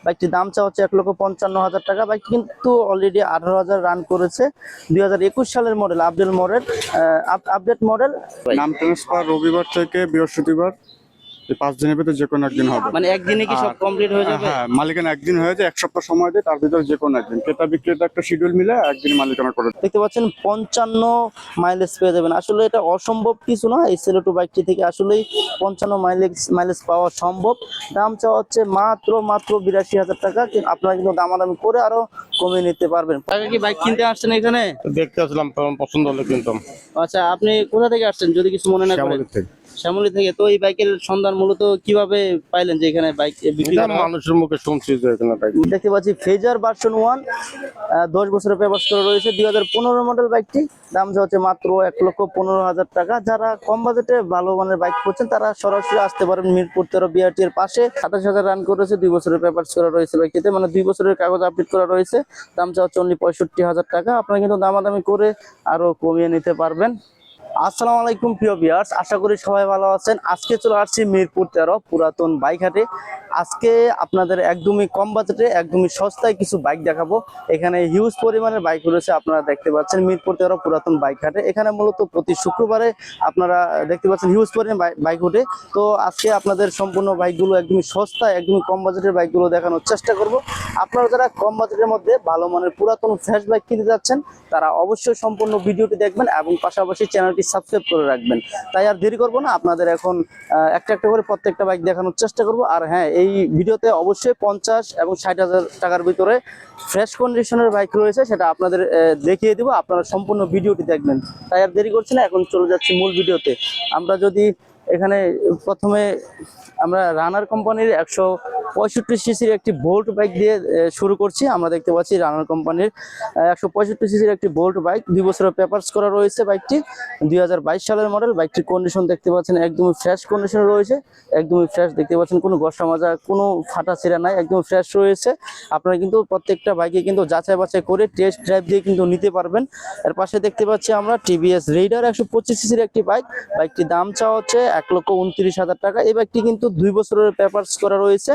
বাইকটির দাম চা হচ্ছে 1,55,000 টাকা। বাইকটি কিন্তু অলরেডি 18,000 রান করেছে। 2021 সালের মডেল, আপডেট মডেল। নাম ট্রান্সফার রবিবার থেকে বৃহস্পতিবার, এই 5 দিনের ভিতরে যে কোনো একদিন হবে। মানে একদিনে কি সব কমপ্লিট হয়ে যাবে? হ্যাঁ, মালিকানা একদিন হয়ে যায়, 1 সপ্তাহ সময় দেয়, তার ভিতরে যে কোনো একদিন ক্রেতা বিক্রেতা একটা শিডিউল মিলে একদিন মালিকানা করে। দেখতে পাচ্ছেন 55 মাইলেজ পেয়ে যাবেন। আসলে এটা অসম্ভব কিছু না, এই সেলেটো বাইকটি থেকে আসলেই 55 মাইলেজ পাওয়া সম্ভব। দাম চাওয়া হচ্ছে মাত্র 82,000 টাকা। আপনারা কিন্তু দামাদামি করে আরো কমিয়ে নিতে পারবেন। টাকা কি বাইক কিনতে আসছেন এখানে? দেখতে আসলাম, পছন্দ হলে কিনতাম। আচ্ছা, আপনি কোথা থেকে আসছেন যদি কিছু মনে না করেন? শ্যামলী থেকে। তো এই বাইকের সন্ধান মূলত কিভাবে পাইলেন যে এখানে বাইক বিক্রি করা হয়? মানুষের মুখে শুনছি যে এখানে বাইক। দেখতে পাচ্ছি ফেজার ভার্সন 1, 10 বছরের পেপারস করা রয়েছে। 2015 মডেল বাইকটি। দাম হচ্ছে মাত্র 1,15,000 টাকা। যারা কম বাজেটে ভালো মানের বাইক খুঁজছেন তারা সরাসরি আসতে পারেন মিরপুর 13 বিআরটি এর পাশে। 27,000 রান করেছে, 2 বছরের পেপারস করা রয়েছে বাইকটিতে, মানে 2 বছরের কাগজ আপডেট করা রয়েছে। দাম হচ্ছে অনলি 65,000 টাকা। আপনারা কিন্তু দামাদামি করে আরো কমিয়ে নিতে পারবেন। আসসালামু আলাইকুম প্রিয় ভিউয়ার্স, আশা করি সবাই ভালো আছেন। আজকে চলে আসছি মিরপুর 13 পুরাতন বাইক হাটে। আজকে আপনাদের একদমই কম বাজেটে একদমই সস্তায় কিছু বাইক দেখাবো। এখানে হিউজ পরিমাণের বাইক রয়েছে, আপনারা দেখতে পাচ্ছেন মিরপুর 13 পুরাতন বাইক হাটে। এখানে মূলত প্রতি শুক্রবারে আপনারা দেখতে পাচ্ছেন হিউজ পরিমাণ বাইক ওঠে। তো আজকে আপনাদের সম্পূর্ণ বাইকগুলো একদমই সস্তায় একদমই কম বাজেটের বাইকগুলো দেখানোর চেষ্টা করব। আপনারা যারা কম বাজেটের মধ্যে ভালো মানের পুরাতন ফ্রেশ বাইক কিনতে যাচ্ছেন তারা অবশ্যই সম্পূর্ণ ভিডিওটি দেখবেন এবং পাশাপাশি চ্যানেলটি সাবস্ক্রাইব করে রাখবেন। তাই আর দেরি করবো না, আপনাদের এখন একটা একটা করে প্রত্যেকটা বাইক দেখানোর চেষ্টা করব। আর হ্যাঁ, এই ভিডিওতে অবশ্যই 50 এবং 60,000 টাকার ভিতরে ফ্রেশ কন্ডিশনের বাইক রয়েছে, সেটা আপনাদের দেখিয়ে দিব। আপনারা সম্পূর্ণ ভিডিওটি দেখবেন। তাই আর দেরি করছি না, এখন চলে যাচ্ছি মূল ভিডিওতে। আমরা যদি এখানে প্রথমে আমরা রানার কোম্পানির 165 সিসির একটি বোল্ট বাইক দিয়ে শুরু করছি। আমরা দেখতে পাচ্ছি রানার কোম্পানির 165 সিসির একটি বোল্ট বাইক, 2 বছরের পেপারস করা রয়েছে বাইকটি। 2022 সালের মডেল। বাইকটির কন্ডিশন দেখতে পাচ্ছেন একদমই ফ্রেশ কন্ডিশনে রয়েছে, একদমই ফ্রেশ। দেখতে পাচ্ছেন কোনো ঘষা মাজা, কোনো ফাটা ছিঁড়া নাই, একদম ফ্রেশ রয়েছে। আপনারা কিন্তু প্রত্যেকটা বাইকে কিন্তু যাচাই বাছাই করে টেস্ট ড্রাইভ দিয়ে কিন্তু নিতে পারবেন। এর পাশে দেখতে পাচ্ছি আমরা টিভিএস রেইডার 125 সিসির একটি বাইক। বাইকটির দাম চাওয়া হচ্ছে 1,29,000 টাকা। এই বাইকটি কিন্তু 2 বছরের পেপারস করা রয়েছে।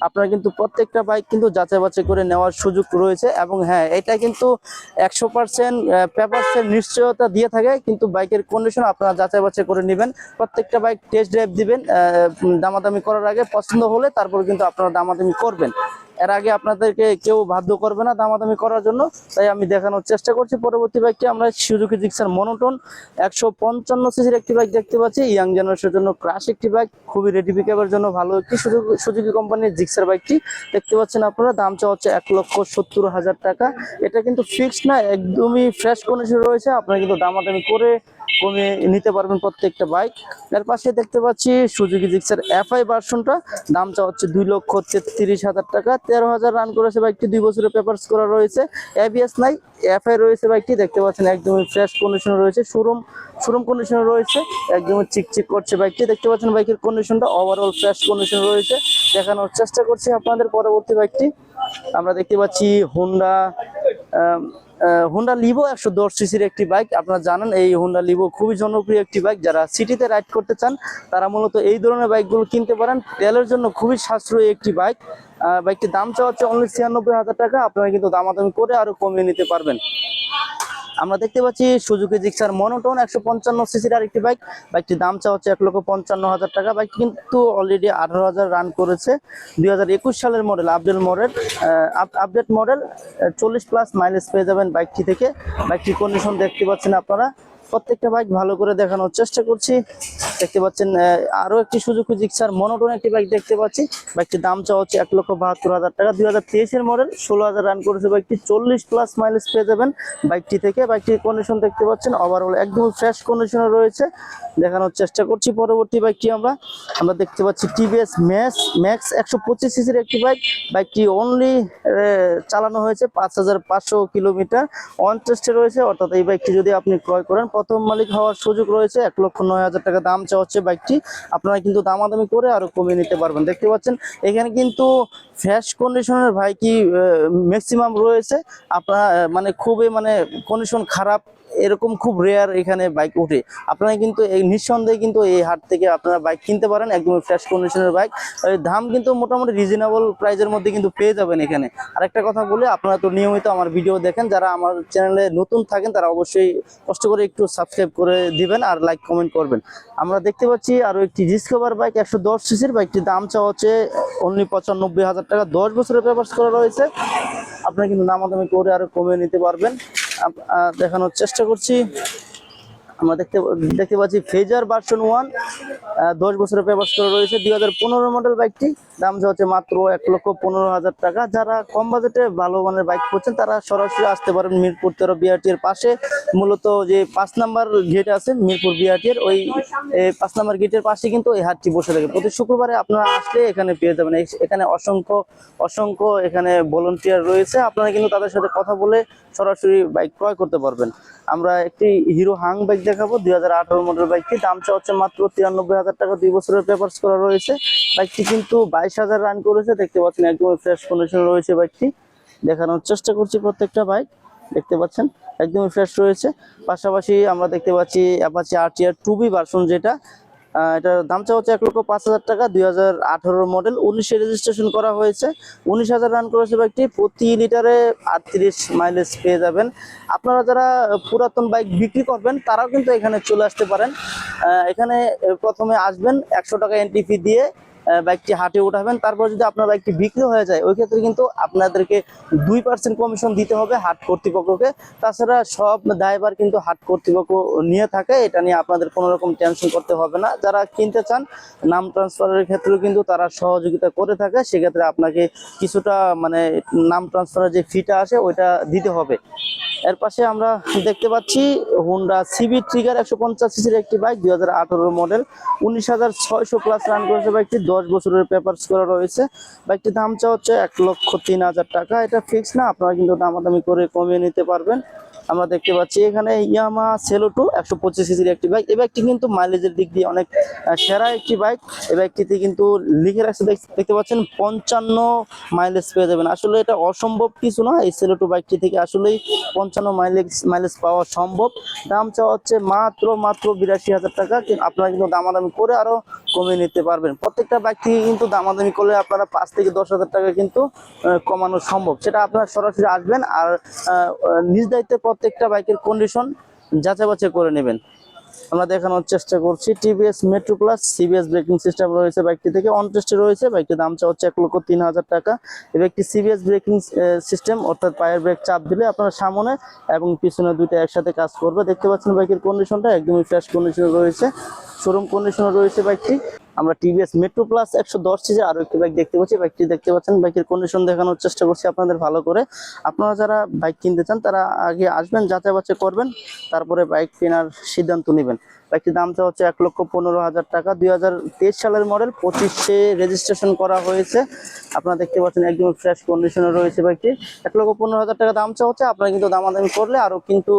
আপনারা কিন্তু প্রত্যেকটা বাইক কিন্তু যাচাই বাছাই করে নেওয়ার সুযোগ রয়েছে। এবং হ্যাঁ, এটা কিন্তু 100% পেপারসের নিশ্চয়তা দিয়ে থাকে, কিন্তু বাইকের কন্ডিশন আপনারা যাচাই বাছাই করে নেবেন। প্রত্যেকটা বাইক টেস্ট ড্রাইভ দিবেন, দামাদামি করার আগে পছন্দ হলে তারপর কিন্তু আপনারা দামাদামি করবেন। এর আগে আপনাদেরকে কেউ বাধ্য করবে না দামাদামি করার জন্য। তাই আমি দেখানোর চেষ্টা করছি। পরবর্তী বাইকটি আমরা সুজুকি জিক্সার মনোটন 155 সিসির একটি বাইক দেখতে পাচ্ছি। ইয়াং জেনারেশনের জন্য ক্রাশ একটি বাইক, খুবই রেডি পিকআপের জন্য ভালো একটি সুজুকি কোম্পানির জিক্সার বাইকটি দেখতে পাচ্ছেন আপনারা। দাম চাওয়া হচ্ছে 1,70,000 টাকা। এটা কিন্তু ফিক্সড না, একদমই ফ্রেশ কন্ডিশন রয়েছে। আপনারা কিন্তু দামাদামি করে কমিয়ে নিতে পারবেন প্রত্যেকটা বাইক। এর পাশে দেখতে পাচ্ছি সুজুকি জিক্সার এফআই ভার্সনটা। দাম চাওয়া হচ্ছে 2,33,000 টাকা। 13,000 রান করেছে বাইকটি, 2 বছরের পেপারস করা রয়েছে। এবিএস নাই, এফআই রয়েছে বাইকটি। দেখতে পাচ্ছেন একদমই ফ্রেশ কন্ডিশনে রয়েছে, শোরুম কন্ডিশনে রয়েছে, একদমই চিকচিক করছে বাইকটি। দেখতে পাচ্ছেন বাইকের কন্ডিশনটা ওভারঅল ফ্রেশ কন্ডিশনে রয়েছে। দেখানোর চেষ্টা করছি আপনাদের পরবর্তী বাইকটি। আমরা দেখতে পাচ্ছি হোন্ডা লিভো 110 সিসির একটি বাইক। আপনারা জানেন এই হোন্ডা লিভো খুবই জনপ্রিয় একটি বাইক। যারা সিটিতে রাইড করতে চান তারা মূলত এই ধরনের বাইকগুলো কিনতে পারেন। তেলের জন্য খুবই সাশ্রয়ী একটি বাইক। বাইকটির দাম চাওয়া হচ্ছে অনলি 96,000 টাকা। আপনারা কিন্তু দামাদামি করে আরো কমিয়ে নিতে পারবেন। আমরা দেখতে পাচ্ছি সুজুকি জিক্সার মনোটন 155 সিসির আরেকটি বাইক। বাইকটির দাম চাওয়া হচ্ছে 1,55,000 টাকা। বাইকটি কিন্তু অলরেডি 18,000 রান করেছে। 2021 সালের মডেল, আপডেট মডেল। 40+ মাইলেজ পেয়ে যাবেন বাইকটি থেকে। বাইকটির কন্ডিশন দেখতে পাচ্ছেন আপনারা। প্রত্যেকটা বাইক ভালো করে দেখানোর চেষ্টা করছি। দেখতে পাচ্ছেন আরো একটি সুজুকি জিক্সার মনোটন একটি বাইক দেখতে পাচ্ছি। বাইকটির দাম চাওয়া হচ্ছে 1,72,000 টাকা। 2023 এর মডেল, 16,000 রান করেছে বাইকটি। 40+ মাইলেজ পেয়ে যাবেন বাইকটি থেকে। বাইকটির কন্ডিশন দেখতে পাচ্ছেন ওভারঅল একদম ফ্রেশ কন্ডিশনে রয়েছে। দেখানোর চেষ্টা করছি পরবর্তী বাইকটি। আমরা দেখতে পাচ্ছি টিভিএস ম্যাক্স 125 সিসির একটি বাইক। বাইকটি অনলি চালানো হয়েছে 5,500 কিলোমিটার অন টেস্টে রয়েছে। অর্থাৎ এই বাইকটি যদি আপনি ক্রয় করেন প্রথম মালিক হওয়ার সুযোগ রয়েছে। 1,09,000 টাকা দাম চাওয়া হচ্ছে বাইকটি। আপনারা কিন্তু দামাদামি করে আরো কমিয়ে নিতে পারবেন। দেখতে পাচ্ছেন এখানে কিন্তু ফ্রেশ কন্ডিশনের বাইকই ম্যাক্সিমাম রয়েছে। আপনারা মানে খুবই কন্ডিশন খারাপ এরকম খুব রেয়ার এখানে বাইক ওঠে। আপনারা কিন্তু এই নিঃসন্দেহে কিন্তু এই হাট থেকে আপনারা বাইক কিনতে পারেন, একদম ফ্রেশ কন্ডিশনের বাইক। দাম কিন্তু মোটামুটি রিজনেবল প্রাইসের মধ্যে কিন্তু পেয়ে যাবেন এখানে। আরেকটা কথা বলি, আপনারা তো নিয়মিত আমার ভিডিও দেখেন, যারা আমার চ্যানেলে নতুন থাকেন তারা অবশ্যই কষ্ট করে একটু সাবস্ক্রাইব করে দিবেন আর লাইক কমেন্ট করবেন। আমরা দেখতে পাচ্ছি আরো একটি ডিসকভার বাইক 110 সিসির। বাইকটির দাম চাওয়া হচ্ছে অনলি 95,000 টাকা, 10 বছরের পেপারস করা রয়েছে। আপনারা কিন্তু দামাদামি করে আরো কমিয়ে নিতে পারবেন। দেখানোর চেষ্টা করছি। আমরা দেখতে পাচ্ছি ফেজার ভার্সন 1, 10 বছরের পেপারস করা রয়েছে, 2015 মডেল। বাইকটি দাম হচ্ছে মাত্র 1,15,000 টাকা। যারা কম বাজেটে ভালো মানের বাইক খুঁজছেন তারা সরাসরি আসতে পারেন মিরপুর 13 বিআরটি এর পাশে। মূলত যে 5 নাম্বার গেট আছে মিরপুর বিআরটি এর, ওই 5 নাম্বার গেটের পাশে কিন্তু এই হাটটি বসে থাকে। প্রতি শুক্রবারে আপনারা আসলে এখানে পেয়ে যাবেন। এখানে অসংখ্য এখানে ভলান্টিয়ার রয়েছে, আপনারা কিন্তু তাদের সাথে কথা বলে সরাসরি বাইক ক্রয় করতে পারবেন। আমরা একটি হিরো হাং বাইক দেখাবো, 2018 মডেল। বাইকটি দাম হচ্ছে মাত্র 93,000 টাকা, 2 বছরের পেপারস করা রয়েছে। বাইকটি কিন্তু 22,000 রান করেছে, দেখতে পাচ্ছেন একদম ফ্রেশ কন্ডিশন রয়েছে বাইকটি। দেখানোর চেষ্টা করছি প্রত্যেকটা বাইক, দেখতে পাচ্ছেন একদমই ফ্রেশ রয়েছে। পাশাপাশি আমরা দেখতে পাচ্ছি অ্যাপাচি আরটিআর 2B ভার্সন, যেটা এটার দাম হচ্ছে 1,05,000 টাকা, 2018 মডেল, 19-এ রেজিস্ট্রেশন করা হয়েছে, 19,000 রান করেছে বাইকটি। প্রতি লিটারে 38 মাইলেজ পেয়ে যাবেন। আপনারা যারা পুরাতন বাইক বিক্রি করবেন তারাও কিন্তু এখানে চলে আসতে পারেন। এখানে প্রথমে আসবেন, 100 টাকা এন্ট্রি ফি দিয়ে বাইকটি হাটে উঠাবেন। তারপর যদি আপনার বাইকটি বিক্রি হয়ে যায়, ওই ক্ষেত্রে কিন্তু আপনাদেরকে 2% কমিশন দিতে হবে হাট কর্তৃপক্ষকে। তাছাড়া সব দায়ভার কিন্তু হাট কর্তৃপক্ষ নিয়ে থাকে, এটা নিয়ে আপনাদের কোনো রকম টেনশন করতে হবে না। যারা কিনতে চান নাম ট্রান্সফারের ক্ষেত্রেও কিন্তু তারা সহযোগিতা করে থাকে, সেক্ষেত্রে আপনাকে কিছুটা মানে নাম ট্রান্সফারের যে ফিটা আসে ওইটা দিতে হবে। এর পাশে আমরা দেখতে পাচ্ছি হোন্ডা সিবি ট্রিগার 150 সিসির একটি বাইক, 2018 মডেল, 19,600 প্লাস রান করেছে বাইকটি, 10 বছরের পেপারস করা রয়েছে। বাইকটির দাম হচ্ছে 1,03,000 টাকা। এটা ফিক্স না, আপনারা কিন্তু দামাদামি করে কমিয়ে নিতে পারবেন। আমরা দেখতে পাচ্ছি এখানে ইয়ামা সেলোটো 125 সিসির একটি বাইক। এই বাইকটি কিন্তু মাইলেজের দিক দিয়ে অনেক সেরা একটি বাইক। এই বাইকটিতে কিন্তু লিখে রাখছে, দেখতে পাচ্ছেন 55 মাইলেজ পেয়ে যাবেন। আসলে এটা অসম্ভব কিছু না, এই সেলোটো বাইকটি থেকে আসলেই 55 মাইলেজ পাওয়া সম্ভব। দাম চাওয়া হচ্ছে মাত্র 82,000 টাকা। আপনারা কিন্তু দামাদামি করে আরো কমিয়ে নিতে পারবেন। প্রত্যেকটা বাইক থেকে কিন্তু দামাদামি করলে আপনারা 5 থেকে 10,000 টাকা কিন্তু কমানো সম্ভব। সেটা আপনারা সরাসরি আসবেন আর নিজ দায়িত্বে প্রত্যেকটা বাইকের কন্ডিশন যাচাই বাছাই করে নেবেন। আমরা দেখানোর চেষ্টা করছি TVS metro plus, CBS braking system রয়েছে বাইকটি থেকে, অন টেস্টে রয়েছে। বাইকটির দাম হচ্ছে 1,03,000 টাকা। এই বাইকটি সিবিএস ব্রেকিং সিস্টেম, অর্থাৎ পায়ের ব্রেক চাপ দিলে আপনার সামনে এবং পিছনে দুইটা একসাথে কাজ করবে। দেখতে পাচ্ছেন বাইকের কন্ডিশনটা একদমই ফ্রেশ কন্ডিশনে রয়েছে, শোরুম কন্ডিশনে রয়েছে বাইকটি। আমরা টিভিএস মেট্রো প্লাস 110 সিসির আরো একটি বাইক দেখতে পাচ্ছি। বাইকটি দেখতে পাচ্ছেন, বাইকের কন্ডিশন দেখানোর চেষ্টা করছি আপনাদের ভালো করে। আপনারা যারা বাইক কিনতে চান তারা আগে আসবেন, যাচাই বাছাই করবেন, তারপরে বাইক কেনার সিদ্ধান্ত নেবেন। বাইকটির দাম হচ্ছে 1,15,000 টাকা, 2023 সালের মডেল, 25-এ রেজিস্ট্রেশন করা হয়েছে। আপনারা দেখতে পাচ্ছেন একদম ফ্রেশ কন্ডিশনে রয়েছে বাইকটি। 1,15,000 টাকা দাম হচ্ছে। আপনারা কিন্তু দামাদামি করলে আরো কিন্তু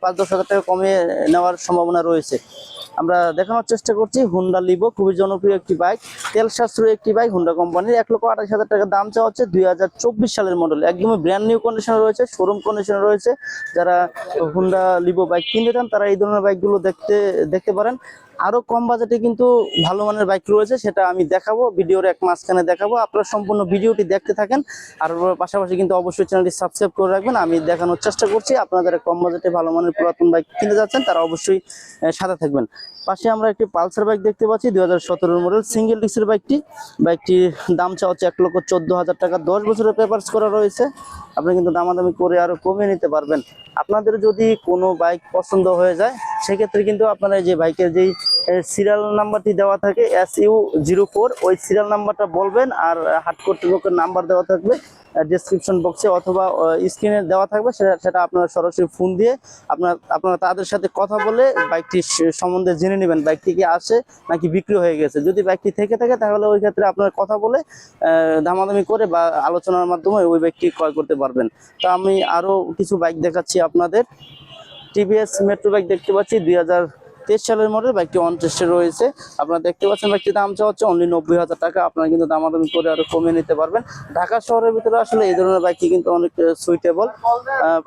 5-10,000 টাকা কমিয়ে নেওয়ার সম্ভাবনা রয়েছে। আমরা দেখানোর চেষ্টা করছি হুন্ডা লিভো, খুবই জনপ্রিয় একটি বাইক, তেল সাশ্রয়ী একটি বাইক হুন্ডা কোম্পানির। 1,28,000 টাকা দাম চাওয়া হচ্ছে, 2024 সালের মডেল, একদমই ব্র্যান্ড নিউ কন্ডিশনে রয়েছে, শোরুম কন্ডিশনে রয়েছে। যারা হুন্ডা লিভো বাইক কিনতে চান তারা এই ধরনের বাইকগুলো দেখতে পারেন। আরো কম বাজেটে কিন্তু ভালো মানের বাইক রয়েছে, সেটা আমি দেখাবো ভিডিওর এক মাঝখানে দেখাবো। আপনারা সম্পূর্ণ ভিডিওটি দেখতে থাকেন আর পাশাপাশি কিন্তু অবশ্যই চ্যানেলটি সাবস্ক্রাইব করে রাখবেন। আমি দেখানোর চেষ্টা করছি, আপনারা যারা কম বাজেটে ভালো মানের পুরাতন বাইক কিনতে যাচ্ছেন তারা অবশ্যই সাথে থাকবেন। পাশে আমরা একটি পালসার বাইক দেখতে পাচ্ছি, 2017 মডেল, সিঙ্গেল ডিস্কের বাইকটির দাম হচ্ছে 1,14,000 টাকা, 10 বছরের পেপারস করা রয়েছে। আপনি কিন্তু দামাদামি করে আরো কমিয়ে নিতে পারবেন। আপনাদের যদি কোনো বাইক পছন্দ হয়ে যায় সেক্ষেত্রে কিন্তু আপনারা যে বাইকের যেই সিরিয়াল নাম্বারটি দেওয়া থাকে SU04, ওই সিরিয়াল নাম্বারটা বলবেন আর হাট কর্তৃপক্ষের নাম্বার দেওয়া থাকবে ডেসক্রিপশন বক্সে অথবা স্ক্রিনে দেওয়া থাকবে, সেটা আপনারা সরাসরি ফোন দিয়ে আপনারা তাদের সাথে কথা বলে বাইকটি সম্বন্ধে জেনে নেবেন, বাইকটি কি আসে নাকি বিক্রি হয়ে গেছে। যদি বাইকটি থেকে থাকে তাহলে ওই ক্ষেত্রে আপনার কথা বলে দামাদামি করে বা আলোচনার মাধ্যমে ওই বাইকটি ক্রয় করতে পারবেন। তো আমি আরো কিছু বাইক দেখাচ্ছি আপনাদের। টিভিএস মেট্রো বাইক দেখতে পাচ্ছি, 2023 সালের মডেল, বাইকটি অন টেস্টে রয়েছে। আপনারা দেখতে পাচ্ছেন বাইকটির দাম চাওয়া হচ্ছে অনলি 90,000 টাকা। আপনারা কিন্তু দামাদামি করে আরো কমিয়ে নিতে পারবেন। ঢাকা শহরের ভিতরে আসলে এই ধরনের বাইকটি কিন্তু অনেক সুইটেবল।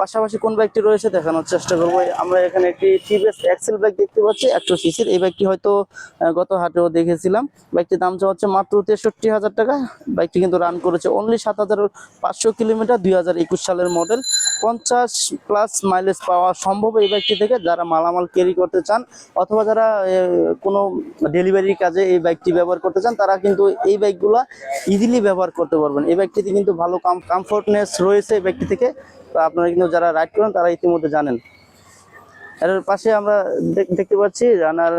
পাশাপাশি কোন বাইকটি রয়েছে দেখানোর চেষ্টা করবো। আমরা এখানে একটি টিভিএস এক্সেল বাইক দেখতে পাচ্ছি 100 সিসির। এই বাইকটি হয়তো গত হাটেও দেখেছিলাম। বাইকটির দাম চাওয়া হচ্ছে মাত্র 63,000 টাকা। বাইকটি কিন্তু রান করেছে অনলি 7,500 কিলোমিটার, 2021 সালের মডেল। 50+ মাইলেজ পাওয়া সম্ভব এই বাইকটি থেকে। যারা মালামাল ক্যারি করতে চান অথবা যারা কোনো ডেলিভারি কাজে এই বাইকটি ব্যবহার করতে চান, তারা কিন্তু এই বাইকগুলা ইজিলি ব্যবহার করতে পারবেন। এই বাইকটিতে কিন্তু ভালো কমফোর্টনেস রয়েছে এই বাইকটি থেকে। তো আপনারা কিন্তু যারা রাইড করেন তারা ইতিমধ্যে জানেন। এর পাশে আমরা দেখতে পাচ্ছি রানার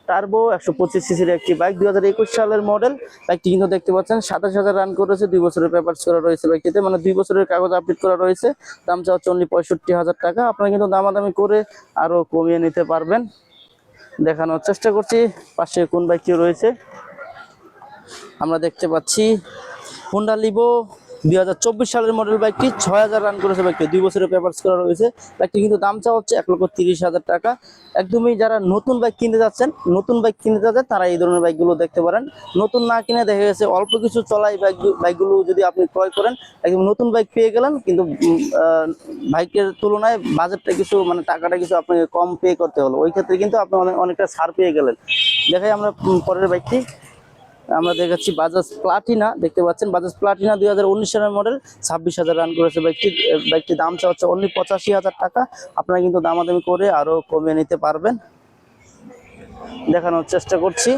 টার্বো 125 সিসির একটি বাইক, 2021 সালের মডেল। বাইকটি কিন্তু দেখতে পাচ্ছেন 27,000 রান করেছে, 2 বছরের পেপারস করা রয়েছে বাইকটিতে, মানে 2 বছরের কাগজ আপডেট করা রয়েছে। দাম চাওয়া অনলি 65,000 টাকা। আপনারা কিন্তু দামাদামি করে আরো কমিয়ে নিতে পারবেন। দেখানোর চেষ্টা করছি পাশে কোন বাইকটি রয়েছে। আমরা দেখতে পাচ্ছি হোন্ডা লিভো 2024 সালের মডেল, বাইকটি 6,000 রান করেছে। বাইকটি 2 বছরের পেপারস করা রয়েছে। বাইকটি কিন্তু দাম চাওয়া হচ্ছে 1,30,000 টাকা। একদমই যারা নতুন বাইক কিনতে যাচ্ছেন, তারা এই ধরনের বাইকগুলো দেখতে পারেন। নতুন না কিনে দেখা গেছে অল্প কিছু চলা এই বাইকগুলো যদি আপনি ক্রয় করেন, একদম নতুন বাইক পেয়ে গেলেন, কিন্তু বাইকের তুলনায় বাজেটটা কিছু, মানে টাকাটা কিছু আপনাকে কম পে করতে হলো। ওই ক্ষেত্রে কিন্তু আপনি অনেকটা ছাড় পেয়ে গেলেন। দেখাই আমরা পরের বাইকটি। আমরা দেখাচ্ছি বাজাজ প্লাটিনা, দেখতে পাচ্ছেন বাজাজ প্লাটিনা 2019 সালের মডেল, 26,000 রান করেছে বাইকটির দাম চাওয়া হচ্ছে অনলি 85,000 টাকা। আপনারা কিন্তু দামাদামি করে আরো কমিয়ে নিতে পারবেন। দেখানোর চেষ্টা করছি।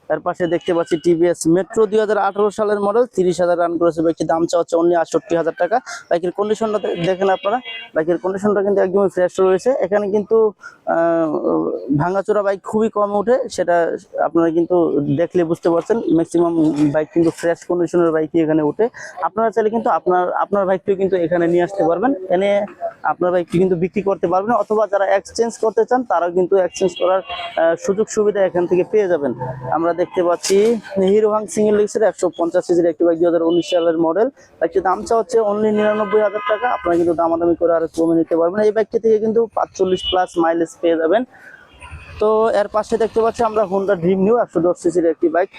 তার পাশে দেখতে পাচ্ছি টিভিএস মেট্রো 2018 সালের মডেল, 30,000 রান করেছে বাইকটির দাম চাওয়া হচ্ছে অনলি 68,000 টাকা। বাইকের কন্ডিশনটা দেখেন আপনারা, বাইকের কন্ডিশনটা কিন্তু একদমই ফ্রেশ রয়েছে। এখানে কিন্তু ভাঙাচোরা বাইক খুবই কম ওঠে, সেটা আপনারা কিন্তু দেখলে বুঝতে পারছেন। ম্যাক্সিমাম বাইক কিন্তু ফ্রেশ কন্ডিশনের বাইকই এখানে ওঠে। আপনারা চাইলে কিন্তু আপনার বাইকটিও কিন্তু এখানে নিয়ে আসতে পারবেন, এনে আপনার বাইকটি কিন্তু বিক্রি করতে পারবেন, অথবা যারা এক্সচেঞ্জ করতে চান তারাও কিন্তু এক্সচেঞ্জ করার সুযোগ সুবিধা এখান থেকে পেয়ে যাবেন। আমরা দেখতে পাচ্ছি হিরো হাং সিঙ্গেল ডিস্কের 150 সিসির একটি বাইক, 2019 সালের মডেল। বাইকটির দাম চাওয়া হচ্ছে অনলি 99,000 টাকা। আপনারা কিন্তু দামাদামি করে আরো কমে নিতে পারবেন। এই বাইকটি থেকে কিন্তু 45+ মাইলেজ পেয়ে যাবেন। তো এর পাশে দেখতে পাচ্ছি আমরা হোন্ডা ড্রিম নিউ 110 সিসির একটি বাইক,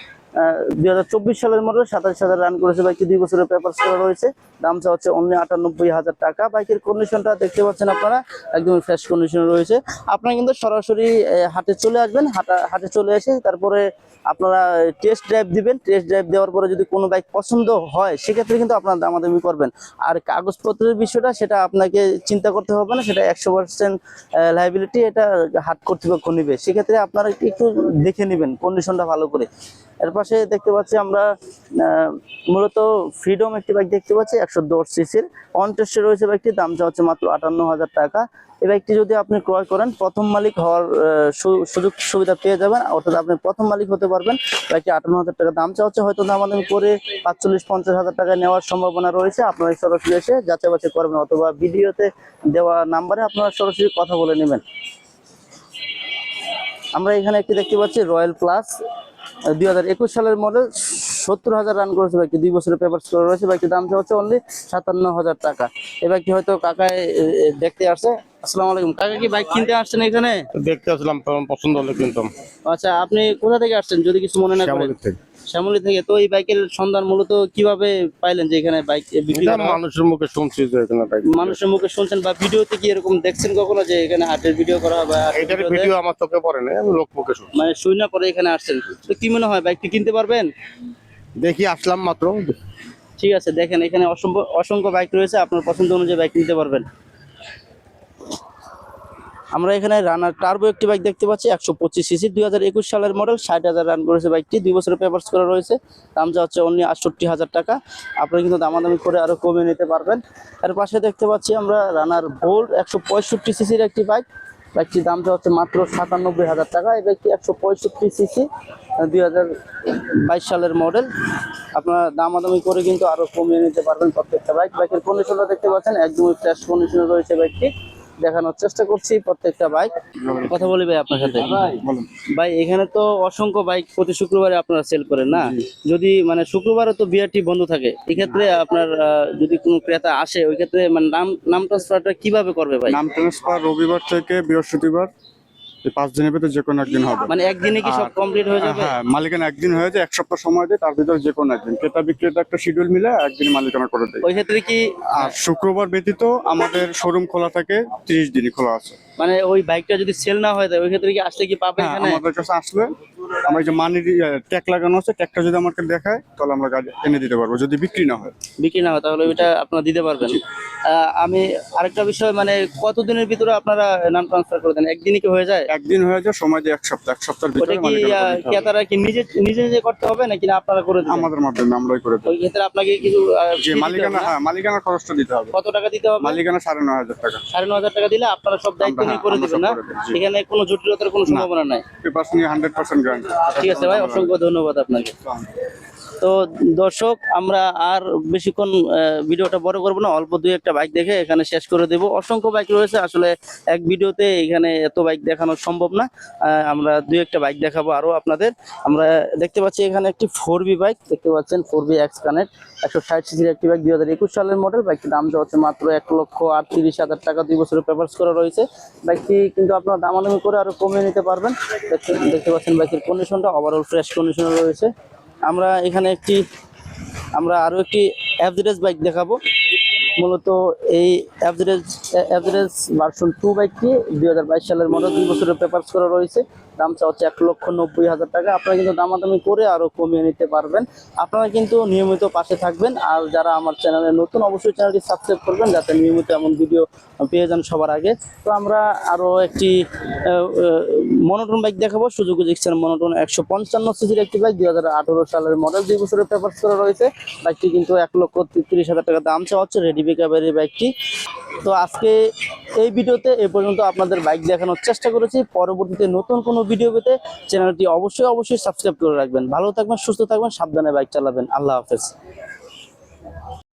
2024 সালের মডেল, 27,000 রান করেছে। বাইকটি 2 বছরের পেপারস করা রয়েছে। দাম চাওয়া হচ্ছে অনলি 98,000 টাকা। বাইকের কন্ডিশনটা দেখতে পাচ্ছেন আপনারা, একদম ফ্রেশ কন্ডিশনে রয়েছে। আপনারা কিন্তু সরাসরি হাটে চলে আসবেন, হাটে চলে এসে তারপরে আপনারা টেস্ট ড্রাইভ দিবেন। টেস্ট ড্রাইভ দেওয়ার পরে যদি কোনো বাইক পছন্দ হয়, সেক্ষেত্রে কিন্তু আপনারা দামাদামি করবেন। আর কাগজপত্রের বিষয়টা, সেটা আপনাকে চিন্তা করতে হবে না, সেটা 100% লাইবিলিটি এটা হাট কর্তৃপক্ষ নিবে। সেক্ষেত্রে আপনারা একটু দেখে নেবেন কন্ডিশনটা ভালো করে। এর পাশে দেখতে পাচ্ছি আমরা মূলত ফ্রিডম একটি বাইক দেখতে পাচ্ছি 110 সিসির, অন টেস্টে রয়েছে বাইকটি। দাম চাওয়া হচ্ছে মাত্র 58,000 টাকা। এই বাইকটি যদি আপনি ক্রয় করেন, প্রথম মালিক হওয়ার সুযোগ সুবিধা পেয়ে যাবেন, অর্থাৎ আপনি প্রথম মালিক হতে পারবেন। বাইকটি 58,000 টাকা দাম চাওয়া হচ্ছে। হয়তো দামাদামি করে 45-50,000 টাকা নেওয়ার সম্ভাবনা রয়েছে। আপনারা সরাসরি এসে যাচাই বাছাই করবেন, অথবা ভিডিওতে দেওয়া নাম্বারে আপনারা সরাসরি কথা বলে নেবেন। আমরা এখানে একটি দেখতে পাচ্ছি রয়্যাল প্লাস 2021 সালের মডেল, 70,000 রান করেছে বাইকটি, 2 বছরের পেপারস করা রয়েছে। বাইকটির দাম হচ্ছে অনলি 57,000 টাকা। এই বাইকটি হয়তো কাকায় দেখতে আসছে। আসসালামু আলাইকুম কাকা, কি বাইক কিনতে আসছেন এখানে? দেখতে আসলাম, পছন্দ হলো কিনতাম। আচ্ছা, আপনি কোথা থেকে আসছেন যদি কিছু মনে না করেন? শ্যামলী থেকে। শ্যামলী থেকে। তো এই বাইকের সন্ধান মূলত কিভাবে পাইলেন যে এখানে বাইক বিক্রি এটা করা হয়? মানুষের মুখে শুনছি যে এখানে বাইক। মানুষের মুখে শুনছেন বা ভিডিওতে কি এরকম দেখছেন কখনো যে এখানে হাটের ভিডিও করা হয়? বা এটার ভিডিও আমার চোখে পড়ে না, আমি লোক মুখে শুনছি। মানে শুই না পরে এখানে আসছেন। তো কি মনে হয় বাইকটি কিনতে পারবেন? দেখি আসলাম মাত্র। ঠিক আছে, দেখেন এখানে অসংখ্য বাইক রয়েছে, আপনার পছন্দ অনুযায়ী বাইক নিতে পারবেন। আমরা এখানে রানার টার্বো একটি বাইক দেখতে পাচ্ছি 125 সিসি, 2021 সালের মডেল, 60,000 রান করেছে বাইকটি, 2 বছরের পেপারস করা রয়েছে। দাম যা হচ্ছে অনলি 68,000 টাকা। আপনারা কিন্তু দামাদামি করে আরো কমে নিতে পারবেন। এর পাশে দেখতে পাচ্ছি আমরা রানার বোল্ট 165 সিসির একটি বাইক, বাইকটির দাম যা হচ্ছে মাত্র 97,000 টাকা। এই বাইকটি 165 সিসি, 2022 সালের মডেল। আপনারা দামাদামি করে কিন্তু আরো কমিয়ে নিতে পারবেন প্রত্যেকটা বাইক। বাইকের কন্ডিশনটা দেখতে পাচ্ছেন, একদমই ফ্রেশ কন্ডিশনে রয়েছে বাইকটি। দেখানোর চেষ্টা করছি প্রত্যেকটা বাইক। কথা বলি ভাই আপনার সাথে। ভাই এখানে তো অসংখ্য বাইক প্রতি শুক্রবারে আপনারা সেল করেন না? যদি মানে শুক্রবারে তো বিআরটি বন্ধ থাকে, এক্ষেত্রে আপনার যদি কোনো ক্রেতা আসে, ওই ক্ষেত্রে মানে নাম ট্রান্সফারটা কিভাবে করবে ভাই? নাম ট্রান্সফার রবিবার থেকে বৃহস্পতিবার এই 5 দিনের ভিতরে যে কোনো একদিন হবে। মানে একদিনে কি সব কমপ্লিট হয়ে যাবে? হ্যাঁ, মালিকানা একদিন হয়ে যায়, 1 সপ্তাহ সময় দেয়, তার ভিতরে যে কোনো একদিন ক্রেতা বিক্রেতা একটা শিডিউল মিলে একদিন মালিকানা করে দেয়। ওই ক্ষেত্রে কি আর শুক্রবার ব্যতীত আমাদের শোরুম খোলা থাকে, 30 দিনই খোলা আছে। মানে ওই বাইকটা যদি সেল না হয় ওই ক্ষেত্রে কি আসলে কি পাবে হ্যাঁ, এখানে? আমাদের কাছে আসলে আমার যে মানি ট্যাগ লাগানো আছে, ট্যাগটা যদি আমাকে দেখায় তাহলে আমরা গাড়ি এনে দিতে পারবো, যদি বিক্রি না হয়। বিক্রি না হয় তাহলে ওইটা আপনারা দিতে পারবেন। আমি আরেকটা বিষয়, মানে কতদিনের ভিতরে আপনারা নাম ট্রান্সফার করে দেন? একদিনই কি হয়ে যায়? একদিন হয়ে যায়, সময় দিয়ে 1 সপ্তাহ, 1 সপ্তাহের ওটা ভিতরে কি মালিকানা করে দিতে হবে। ক্রেতারা কি নিজে নিজে নিজে করতে হবে নাকি না আপনারা করে দিবেন? আমাদের মাধ্যমে আমরাই করে দিই। ওই ক্ষেত্রে আপনাকে কিছু যে fee দিতে মালিকানা, হবে না? হ্যাঁ, মালিকানা খরচটা দিতে হবে। কত টাকা দিতে হবে? মালিকানা 9,500 টাকা। 9,500 টাকা দিলে আপনারা সব দায়িত্ব আমরা- নিয়ে করে আমরা দিবেন সব না? করে দিই, জি। এখানে কোনো জটিলতার কোনো সম্ভাবনা নাই। পেপারস নিয়ে 100% গ্যারান্টি। ঠিক আছে ভাই, অসংখ্য ধন্যবাদ আপনাকে। তো দর্শক, আমরা আর বেশিক্ষণ ভিডিওটা বড় করবো না, অল্প দুই একটা বাইক দেখে এখানে শেষ করে দেব। অসংখ্য বাইক রয়েছে, আসলে এক ভিডিওতে এখানে এত বাইক দেখানো সম্ভব না। আমরা দুই একটা বাইক দেখাবো আরো আপনাদের। আমরা দেখতে পাচ্ছি এখানে একটি 4B বাইক দেখতে পাচ্ছেন, 4B এক্স কানেক্ট 160 সিসির একটি বাইক, 2021 সালের মডেল। বাইকটির দাম হচ্ছে মাত্র 1,38,000 টাকা, 2 বছরের পেপারস করা রয়েছে। বাইকটি কিন্তু আপনারা দামাদামি করে আরো কমিয়ে নিতে পারবেন। দেখতে পাচ্ছেন বাইকের কন্ডিশনটা ওভারঅল ফ্রেশ কন্ডিশনে রয়েছে। আমরা এখানে আমরা আরো একটি এভারেজ বাইক দেখাবো। মূলত এই এভারেজ ভার্সন 2 বাইকটি 2022 সালের মডেল, 2 বছরের পেপারস করা রয়েছে। দাম হচ্ছে 1,90,000 টাকা। আপনারা কিন্তু দামাদামি করে আরো কমিয়ে নিতে পারবেন। আপনারা কিন্তু নিয়মিত পাশে থাকবেন, আর যারা আমার চ্যানেলে নতুন অবশ্যই চ্যানেলটি সাবস্ক্রাইব করবেন যাতে নিয়মিত এমন ভিডিও পেয়ে যান সবার আগে। তো আমরা আরো একটি মনোটন বাইক দেখাবো, সুজুকি জিক্সার মনোটন 155 সিসির একটি বাইক, 2018 সালের মডেল, 2 বছরের পেপারস করা রয়েছে। বাইকটি কিন্তু 1,33,000 টাকা দাম চাওয়া হচ্ছে, রেডি পিকআপের এই বাইকটি। তো আজকে এই ভিডিওতে এ পর্যন্ত আপনাদের বাইক দেখানোর চেষ্টা করেছি। পরবর্তীতে নতুন কোনো ভিডিও পেতে চ্যানেলটি অবশ্যই সাবস্ক্রাইব করে রাখবেন। ভালো থাকবেন, সুস্থ থাকবেন, সাবধানে বাইক চালাবেন। আল্লাহ হাফেজ।